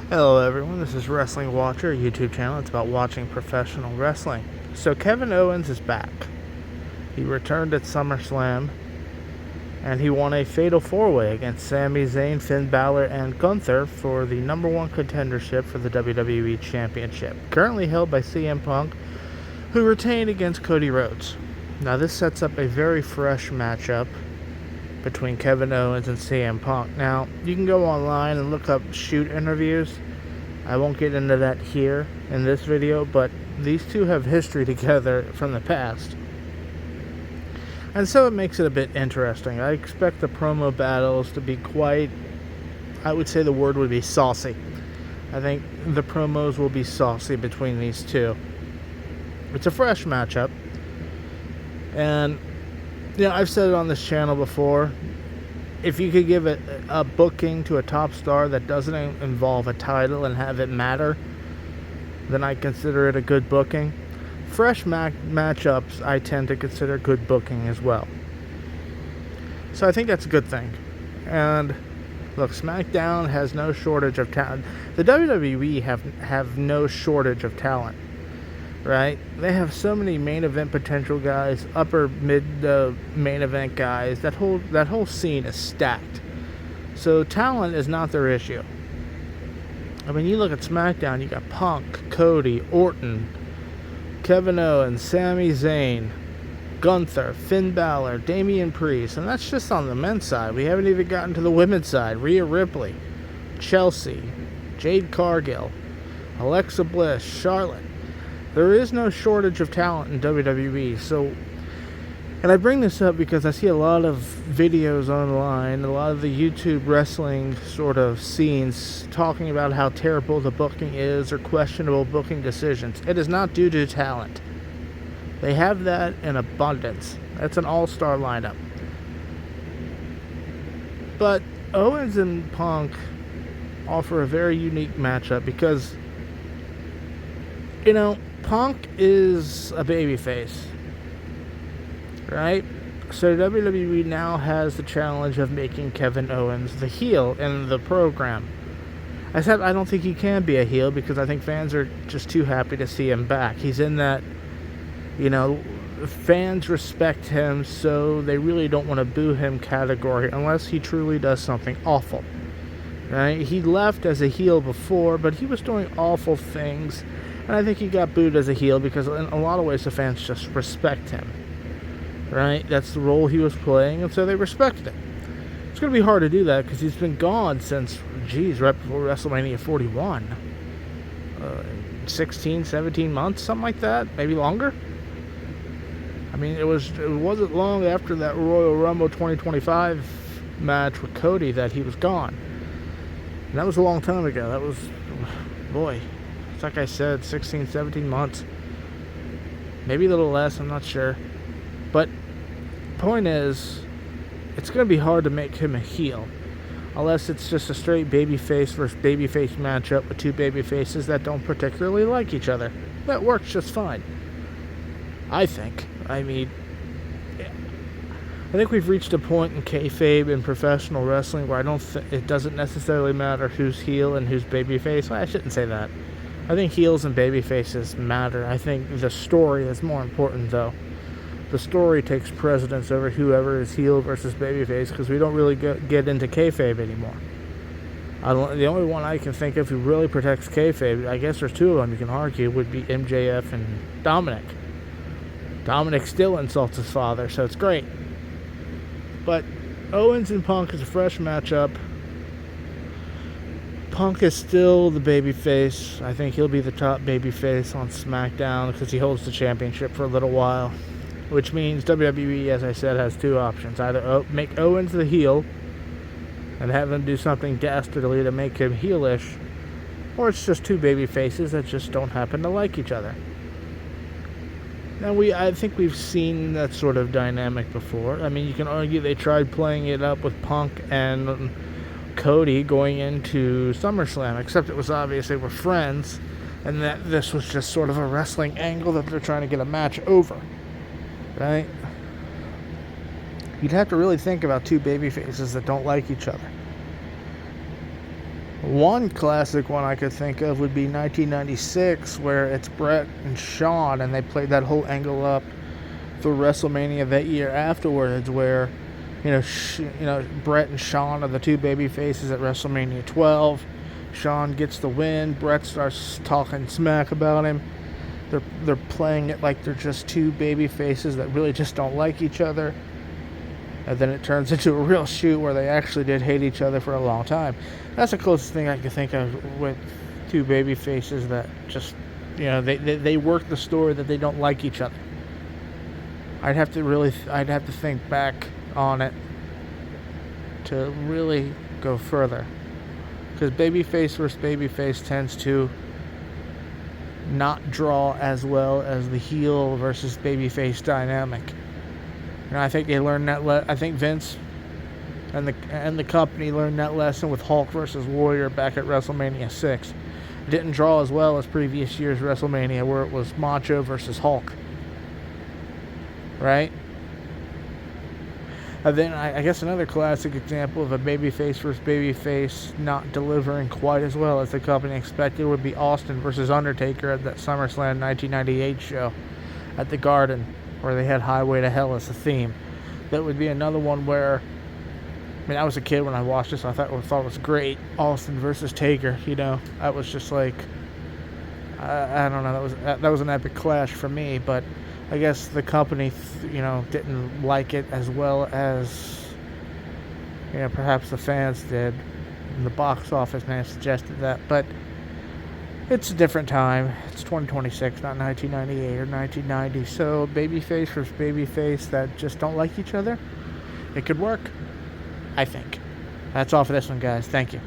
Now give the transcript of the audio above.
Hello everyone, this is Wrestling Watcher, a YouTube channel. It's about watching professional wrestling. So Kevin Owens is back. He returned at SummerSlam, and he won a Fatal 4-Way against Sami Zayn, Finn Balor, and Gunther for the number one contendership for the WWE Championship, currently held by CM Punk, who retained against Cody Rhodes. Now this sets up a very fresh matchup between Kevin Owens and CM Punk. Now, you can go online and look up shoot interviews. I won't get into that here in this video, but these two have history together from the past. And so it makes it a bit interesting. I expect the promo battles to be quite, I would say the word would be saucy. I think the promos will be saucy between these two. It's a fresh matchup. And I've said it on this channel before. If you could give a booking to a top star that doesn't involve a title and have it matter, then I consider it a good booking. Fresh matchups I tend to consider good booking as well. So I think that's a good thing. And look, SmackDown has no shortage of talent. The WWE have no shortage of talent. Right? They have so many main event potential guys, upper mid main event guys. That whole scene is stacked. So talent is not their issue. I mean, you look at SmackDown, you got Punk, Cody, Orton, Kevin Owens, Sami Zayn, Gunther, Finn Balor, Damian Priest, and that's just on the men's side. We haven't even gotten to the women's side. Rhea Ripley, Chelsea, Jade Cargill, Alexa Bliss, Charlotte. There is no shortage of talent in WWE. So, and I bring this up because I see a lot of videos online, a lot of the YouTube wrestling sort of scenes talking about how terrible the booking is or questionable booking decisions. It is not due to talent. They have that in abundance. That's an all-star lineup. But Owens and Punk offer a very unique matchup because, Punk is a babyface, right? So WWE now has the challenge of making Kevin Owens the heel in the program. I said I don't think he can be a heel because I think fans are just too happy to see him back. He's in that, fans respect him, so they really don't want to boo him category unless he truly does something awful, right? He left as a heel before, but he was doing awful things. And I think he got booed as a heel because in a lot of ways the fans just respect him. Right? That's the role he was playing, and so they respected him. It's going to be hard to do that because he's been gone since, right before WrestleMania 41. 16, 17 months, something like that. Maybe longer. I mean, it wasn't long after that Royal Rumble 2025 match with Cody that he was gone. And that was a long time ago. That was, boy... It's like I said, 16, 17 months. Maybe a little less, I'm not sure. But point is, it's going to be hard to make him a heel. Unless it's just a straight babyface versus babyface matchup with two babyfaces that don't particularly like each other. That works just fine. I think. I mean, I think we've reached a point in kayfabe in professional wrestling where it doesn't necessarily matter who's heel and who's babyface. Well, I shouldn't say that. I think heels and babyfaces matter. I think the story is more important, though. The story takes precedence over whoever is heel versus babyface because we don't really get into kayfabe anymore. The only one I can think of who really protects kayfabe, I guess there's two of them you can argue, would be MJF and Dominic. Dominic still insults his father, so it's great. But Owens and Punk is a fresh matchup. Punk is still the babyface. I think he'll be the top babyface on SmackDown because he holds the championship for a little while. Which means WWE, as I said, has two options. Either make Owens the heel and have him do something dastardly to make him heelish, or it's just two babyfaces that just don't happen to like each other. Now, I think we've seen that sort of dynamic before. I mean, you can argue they tried playing it up with Punk and Cody going into SummerSlam, except it was obvious they were friends and that this was just sort of a wrestling angle that they're trying to get a match over, right? You'd have to really think about two baby faces that don't like each other. One classic one I could think of would be 1996, where it's Bret and Shawn, and they played that whole angle up for WrestleMania that year afterwards, where Bret and Shawn are the two baby faces at WrestleMania 12. Shawn gets the win. Bret starts talking smack about him. They're playing it like they're just two baby faces that really just don't like each other. And then it turns into a real shoot where they actually did hate each other for a long time. That's the closest thing I can think of with two baby faces that just, they work the story that they don't like each other. I'd have to think back on it to really go further. Because babyface versus babyface tends to not draw as well as the heel versus babyface dynamic. I think they learned that. I think Vince and the company learned that lesson with Hulk versus Warrior back at WrestleMania 6. It didn't draw as well as previous year's WrestleMania, where it was Macho versus Hulk. Right? And then I guess another classic example of a babyface versus babyface not delivering quite as well as the company expected would be Austin versus Undertaker at that SummerSlam 1998 show at the Garden, where they had Highway to Hell as a theme. That would be another one where, I was a kid when I watched this. I thought it was great. Austin versus Taker, I was just like, I don't know. That was an epic clash for me. But I guess the company, didn't like it as well as, perhaps the fans did. And the box office may have suggested that, but it's a different time. It's 2026, not 1998 or 1990. So babyface versus babyface that just don't like each other, it could work, I think. That's all for this one, guys. Thank you.